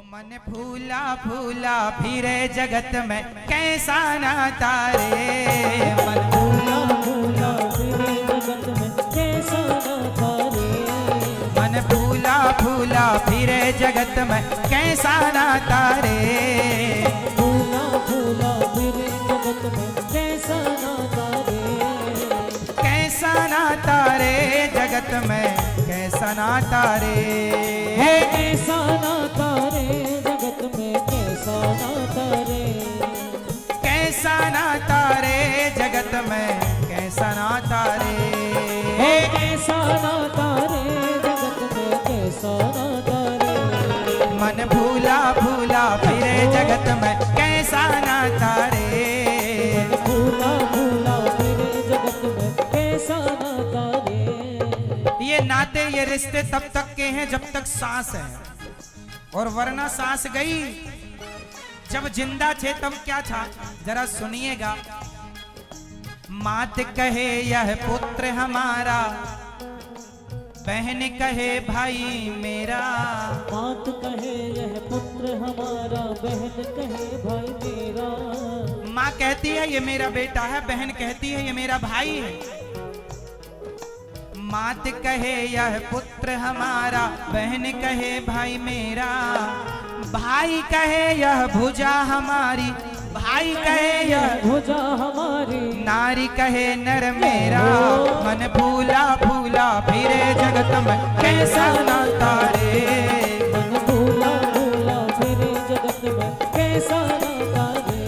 मन फूला फूला फिरे जगत में कैसा नाता रे। मन फूला फूला फिरे जगत में कैसा नाता रे। मन फूला फूला फिरे जगत में कैसा नाता रे। फूला फूला फिरे जगत में कैसा नाता रे। कैसा नाता रे जगत में कैसा नाता रे। कैसा नाता रे जगत में कैसा नाता रे। कैसा नाता रे जगत में कैसा नाता रे। कैसा नाता रे जगत में कैसा नाता रे। मन भूला भूला फिरे जगत में कैसा नाता रे। फूला फूला फिरे जगत में कैसा नाता रे। ये नाते ये रिश्ते तब तक के हैं जब तक सांस है, और वरना सांस गई। जब जिंदा थे तब क्या था, जरा सुनिएगा। मात कहे यह पुत्र हमारा, बहन कहे भाई मेरा। मात कहे यह पुत्र हमारा, बहन कहे भाई मेरा। माँ कहती है ये मेरा बेटा है, बहन कहती है ये मेरा भाई है। मात कहे यह पुत्र हमारा, बहन कहे भाई मेरा। भाई कहे यह भुजा हमारी, भाई कहे यह भुजा हमारी। नारी कहे नर मेरा। मन फूला फूला फिरे जगत में कैसा नाता रे। मन फूला फूला फिरे जगत में कैसा नाता रे।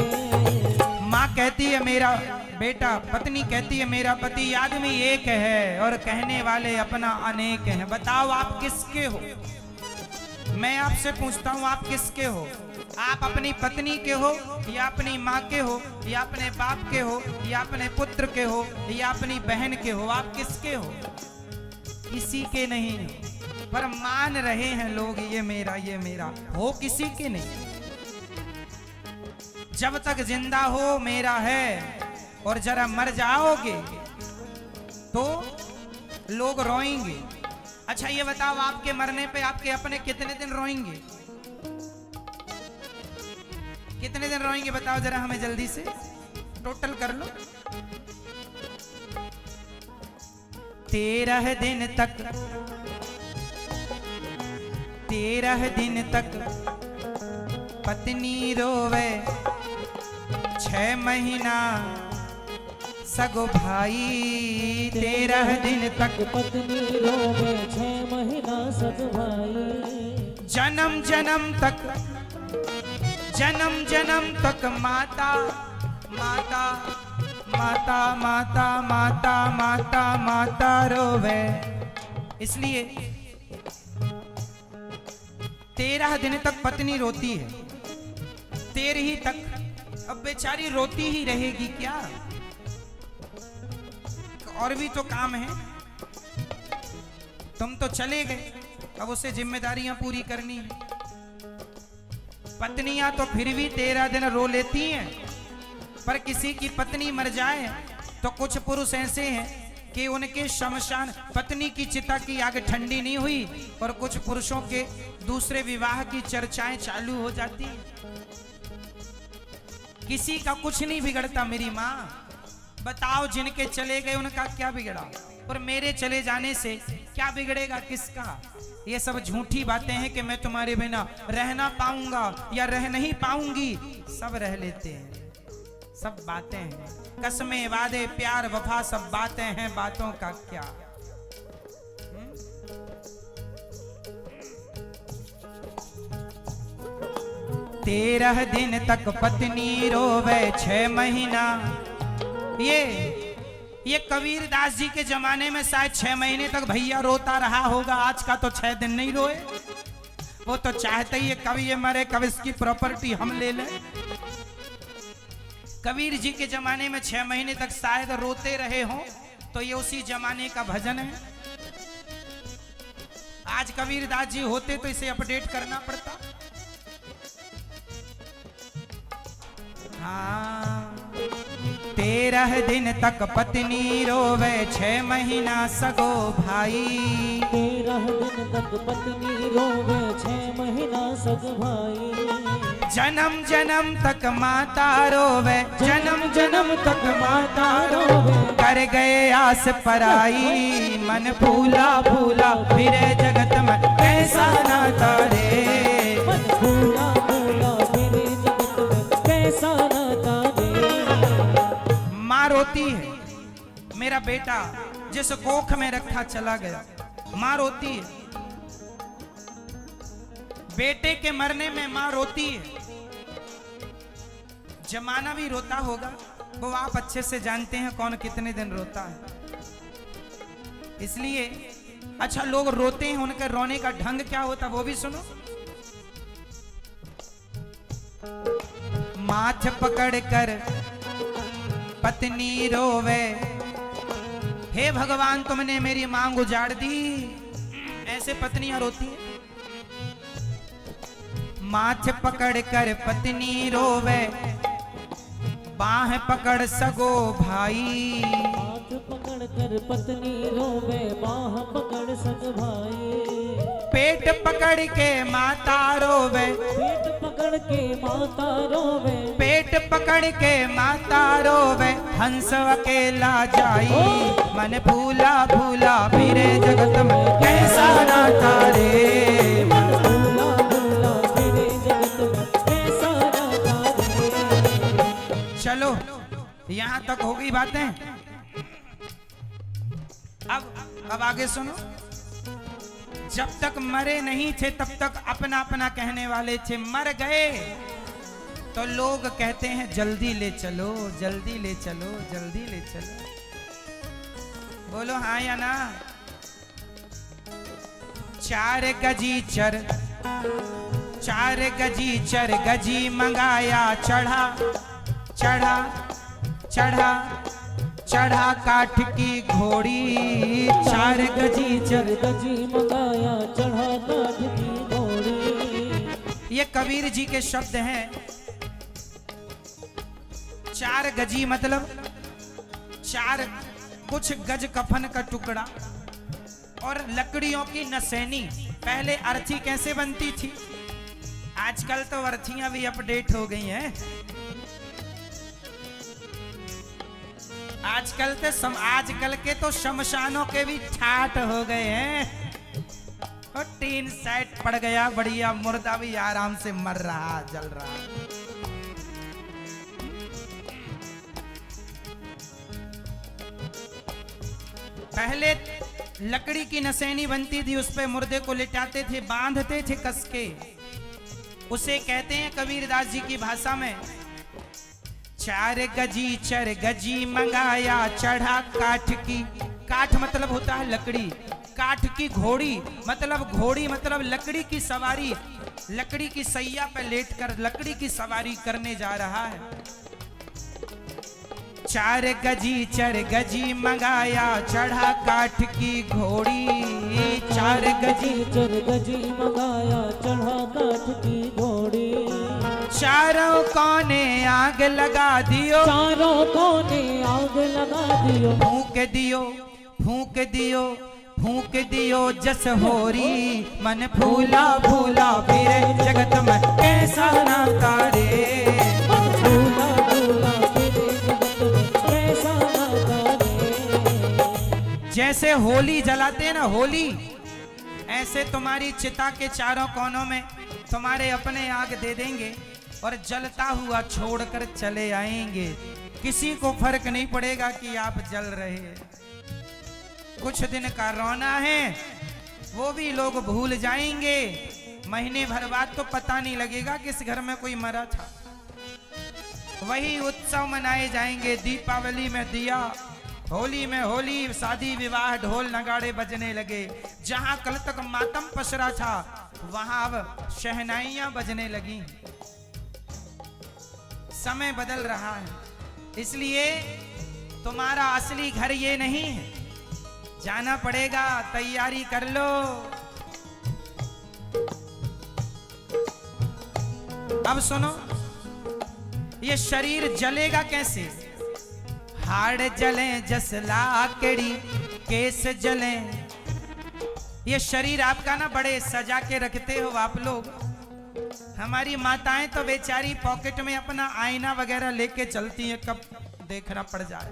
माँ कहती है मेरा बेटा, पत्नी कहती है मेरा पति। आदमी एक है और कहने वाले अपना अनेक हैं। बताओ आप किसके हो? मैं आपसे पूछता हूँ आप किसके हो? आप अपनी पत्नी के हो, या अपनी माँ के हो, या अपने बाप के हो, या अपने पुत्र के हो, या अपनी बहन के हो? आप किसके हो? किसी के नहीं, पर मान रहे हैं लोग ये मेरा। हो किसी के नहीं। जब तक जिंदा हो मेरा है, और जरा मर जाओगे तो लोग रोएंगे। अच्छा ये बताओ, आपके मरने पे आपके अपने कितने दिन रोएंगे? कितने दिन रोएंगे बताओ जरा हमें, जल्दी से टोटल कर लो। 13 दिन तक, 13 दिन तक पत्नी रोवे, 6 महीना सगो भाई। 13 दिन तक पत्नी रोवे, 6 महीना सग भाई। जन्म जन्म तक, जन्म जन्म तक माता माता माता माता माता माता माता रोवे। इसलिए 13 दिन तक पत्नी रोती है। 13 तक। अब बेचारी रोती ही रहेगी क्या? और भी तो काम है। तुम तो चले गए, अब उसे जिम्मेदारियां पूरी करनी है। पत्नियां तो फिर भी 13 दिन रो लेती हैं, पर किसी की पत्नी मर जाए तो कुछ पुरुष ऐसे हैं कि उनके शमशान, पत्नी की चिता की आग ठंडी नहीं हुई, और कुछ पुरुषों के दूसरे विवाह की चर्चाएं चालू हो जाती हैं। किसी का कुछ नहीं बिगड़ता मेरी माँ। बताओ जिनके चले गए उनका क्या बिगड़ा, और मेरे चले जाने से क्या बिगड़ेगा किसका? ये सब झूठी बातें हैं कि मैं तुम्हारे बिना रह ना पाऊंगा या रह नहीं पाऊंगी। सब रह लेते हैं, सब बातें हैं। कसमें वादे प्यार वफा सब बातें हैं, बातों का क्या। 13 दिन तक पत्नी रोवे, 6 महीना। ये कबीरदास जी के जमाने में शायद 6 महीने तक भैया रोता रहा होगा। आज का तो 6 दिन नहीं रोए। वो तो चाहते ही है कभी ये मरे, कभी इसकी प्रॉपर्टी हम ले लें। कबीर जी के जमाने में 6 महीने तक शायद रोते रहे हों, तो ये उसी जमाने का भजन है। आज कबीरदास जी होते तो इसे अपडेट करना पड़ता। हाँ, 13 दिन तक पत्नी रोवे, 6 महीना सगो भाई। तेरह दिन तक पत्नी रोवे, 6 महीना सग भाई। जन्म जन्म तक माता रोवे, जन्म जन्म तक माता रोवे, कर गए आस पराई, मन फूला फूला फिरे जगत में कैसा नाता रे। मन फूला फूला फिरे जगत में कैसा नाता रे। माँ रोती है, मेरा बेटा जिस कोख में रखा चला गया। माँ रोती है, बेटे के मरने में माँ रोती है। जमाना भी रोता होगा, वो आप अच्छे से जानते हैं कौन कितने दिन रोता है। इसलिए अच्छा, लोग रोते हैं, उनके रोने का ढंग क्या होता वो भी सुनो। माथ पकड़ कर पत्नी रोवे, हे भगवान तुमने मेरी मांग उजाड़ दी। ऐसे पत्नियां रोती हैं। माथ पकड़ कर पत्नी रोवे, बाह पकड़ सगो भाई। हाथ पकड़ कर पत्नी रोवे, बाह पकड़ सग भाई। पेट पकड़ के माता रोवे, पेट पकड़ के माता रोवे, पेट पकड़ के माता रोवे, हंस अकेला जाई, मन फूला फूला फिरे जगत में कैसा नाता रे। मन फूला फूला फिरे जगत में कैसा नाता रे। चलो यहां तक हो गई बातें। अब आगे सुनो। जब तक मरे नहीं थे तब तक अपना अपना कहने वाले थे, मर गए तो लोग कहते हैं जल्दी ले चलो, जल्दी ले चलो, जल्दी ले चलो। बोलो हाँ या ना। 4 गजी चर, 4 गजी चर, गजी मंगाया चढ़ा, चढ़ा चढ़ा चढ़ा काठ की घोड़ी। 4 गजी चर, गजी मंगाया चढ़ा काठ की घोड़ी। ये कबीर जी के शब्द हैं। 4 गजी मतलब 4 कुछ गज कफन का टुकड़ा और लकड़ियों की नसैनी। पहले अर्थी कैसे बनती थी? आजकल तो अर्थियां भी अपडेट हो गई हैं। आजकल के तो शमशानों के भी ठाट हो गए हैं। और टीन सेट पड़ गया बढ़िया, मुर्दा भी आराम से मर रहा, जल रहा। पहले लकड़ी की नसैनी बनती थी, उस पे मुर्दे को लिटाते थे, बांधते थे कस के। उसे कहते हैं कबीरदास जी की भाषा में 4 गजी चर, गजी मंगाया चढ़ा काठ की। काठ मतलब होता है लकड़ी, काठ की घोड़ी मतलब घोड़ी मतलब लकड़ी की सवारी। लकड़ी की सैया पर लेटकर लकड़ी की सवारी करने जा रहा है। 4 गजी चर, गजी मंगाया चढ़ा काठ की घोड़ी। 4 गजी चर, गजी मंगाया चढ़ा काठ की घोड़ी। चारों कोने आग लगा दियो, चारों कोने आग लगा दियो। फूंक दियो, फूंक दियो, फूंक दियो जस होरी। मन फूला फूला फिरे जगत में कैसा नाता रे। मन फूला फूला फिरे जगत में कैसा नाता रे। जैसे होली जलाते हैं ना, होली, ऐसे तुम्हारी चिता के चारों कोनों में तुम्हारे अपने आग दे देंगे और जलता हुआ छोड़कर चले आएंगे। किसी को फर्क नहीं पड़ेगा कि आप जल रहे हैं। कुछ दिन का रोना है, वो भी लोग भूल जाएंगे। महीने भर बाद तो पता नहीं लगेगा किस घर में कोई मरा था। वही उत्सव मनाए जाएंगे। दीपावली में दिया, होली में होली, शादी विवाह ढोल नगाड़े बजने लगे। जहां कल तक मातम पसरा था वहां अब शहनाइयां बजने लगी। समय बदल रहा है, इसलिए तुम्हारा असली घर ये नहीं है। जाना पड़ेगा, तैयारी कर लो। अब सुनो, ये शरीर जलेगा कैसे? हाड़ जले जस लाकड़ी, केस जले। ये शरीर आपका ना बड़े सजा के रखते हो आप लोग। हमारी माताएं तो बेचारी पॉकेट में अपना आईना वगैरह लेके चलती हैं, कब देखना पड़ जाए।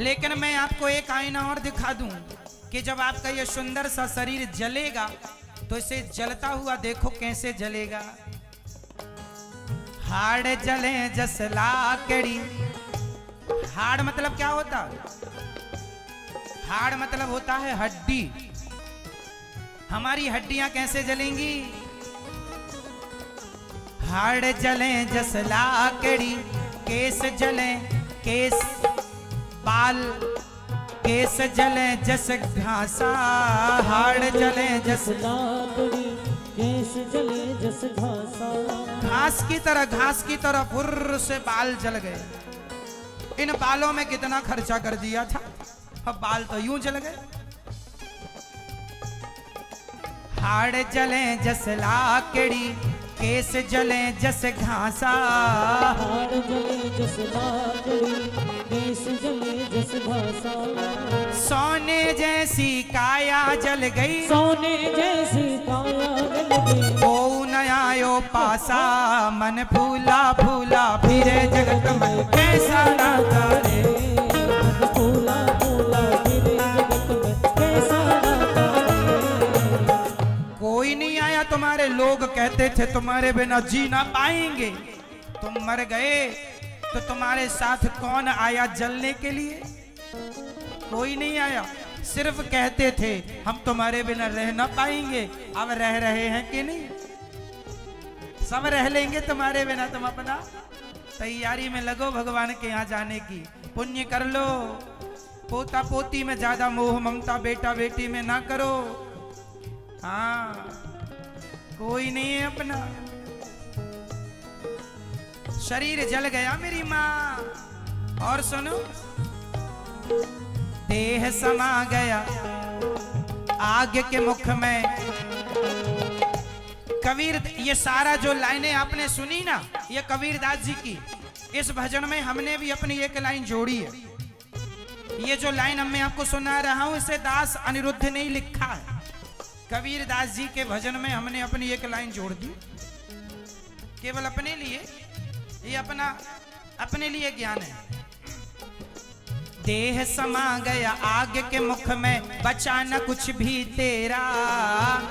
लेकिन मैं आपको एक आईना और दिखा दूं कि जब आपका ये सुंदर सा शरीर जलेगा तो इसे जलता हुआ देखो कैसे जलेगा। हाड़ जले जस लाकड़ी। हाड़ मतलब क्या होता? हाड़ मतलब होता है हड्डी। हमारी हड्डियां कैसे जलेंगी? हाड़ जले जस लाकड़ी, केस जले केस बाल, केस जले जस घासा, हाड़ जले जस लाकड़ी, केस जले जस घासा। घास की तरह फुर्र से बाल जल गए। इन बालों में कितना खर्चा कर दिया था, अब बाल तो यूं जल गए। हाड़ जले जस लाकड़ी, केस जले जस घासा, हाड़ जले जस लाकड़ी, केस जले जस घासा। सोने जैसी काया जल गई, सोने जैसी काया जल गई। ओ नयायो पासा, मन फूला फूला फिरे जगत में कैसा नाता रे। मन फूला फूला फिरे जगत में कैसा नाता रे। कोई नहीं आया तुम्हारे, लोग कहते थे तुम्हारे बिना जी ना पाएंगे। तुम मर गए तो तुम्हारे साथ कौन आया जलने के लिए? कोई नहीं आया, सिर्फ कहते थे हम तुम्हारे बिना रह ना पाएंगे। अब रह रहे हैं कि नहीं? सब रह लेंगे तुम्हारे बिना। तुम अपना तैयारी में लगो भगवान के यहाँ जाने की। पुण्य कर लो, पोता पोती में ज्यादा मोह ममता बेटा बेटी में ना करो। हाँ, कोई नहीं है अपना। शरीर जल गया मेरी माँ। और सुनो, देह समा गया आग के मुख में। कबीर, ये सारा जो लाइनें आपने सुनी ना, ये कबीरदास जी की। इस भजन में हमने भी अपनी एक लाइन जोड़ी है। ये जो लाइन मैं आपको सुना रहा हूं, इसे दास अनिरुद्ध ने ही लिखा है। कबीरदास जी के भजन में हमने अपनी एक लाइन जोड़ दी, केवल अपने लिए। ये अपने लिए ज्ञान है। देह समा गया आग के मुख में, बचा न कुछ भी तेरा।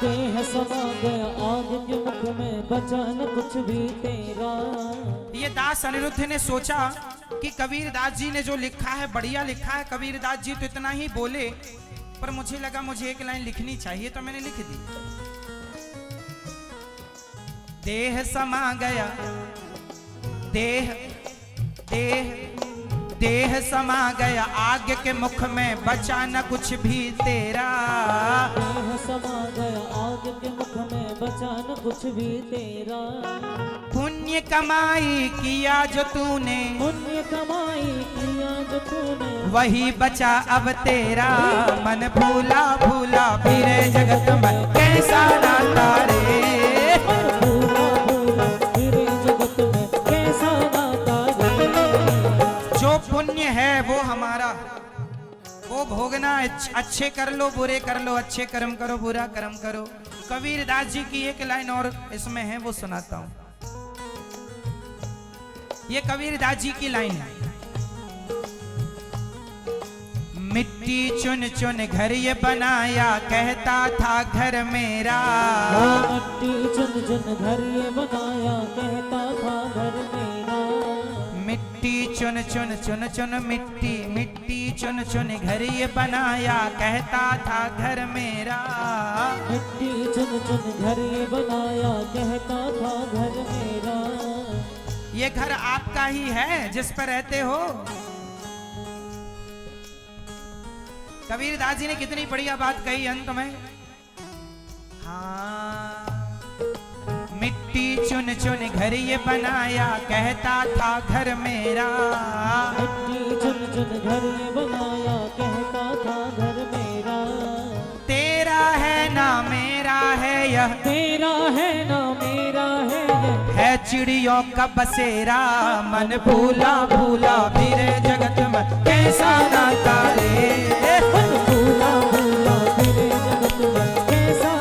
देह समा गया आग के मुख में, बचा न कुछ भी तेरा। ये दास अनिरुद्ध ने सोचा कि कबीरदास जी ने जो लिखा है बढ़िया लिखा है। कबीरदास जी तो इतना ही बोले, पर मुझे लगा मुझे एक लाइन लिखनी चाहिए, तो मैंने लिख दी। देह समा गया, देह देह देह समा गया आग के मुख में, बचा न कुछ भी तेरा। देह समा गया आग के मुख में, बचा न कुछ भी तेरा। पुण्य कमाई किया जो तूने, पुण्य कमाई किया जो तूने, वही बचा अब तेरा। मन भूला भूला फिरे जगत में कैसा नाता रे। भूला भूला फिरे जगत में कैसा नाता रे। जो पुण्य है वो हमारा, वो भोगना। अच्छे कर लो बुरे कर लो, अच्छे कर्म करो बुरा कर्म करो। कबीरदास जी की एक लाइन और इसमें है, वो सुनाता हूं। ये कबीरदास जी की लाइन है। मिट्टी चुन चुन घर ये बनाया, कहता था घर मेरा। मिट्टी चुन चुन घर ये बनाया, कहता था घर मेरा। मिट्टी चुन चुन चुन चुन मिट्टी, मिट्टी चुन चुन घर ये बनाया, कहता था घर मेरा। मिट्टी चुन चुन घर ये बनाया, कहता था घर मेरा। ये घर आपका ही है जिस पर रहते हो। कबीरदास जी ने कितनी बढ़िया बात कही अंत में। हाँ, मिट्टी चुन चुन घर ये बनाया, कहता था घर मेरा। मिट्टी चुन चुन घर ये बनाया, कहता था घर मेरा। तेरा है ना मेरा है यह, तेरा है ना मेरा है यह, है है चिड़ियों का बसेरा, मन भूला भूला फिरे जगत में कैसा नाता रे। मन भूला भूला फिरे जगत में कैसा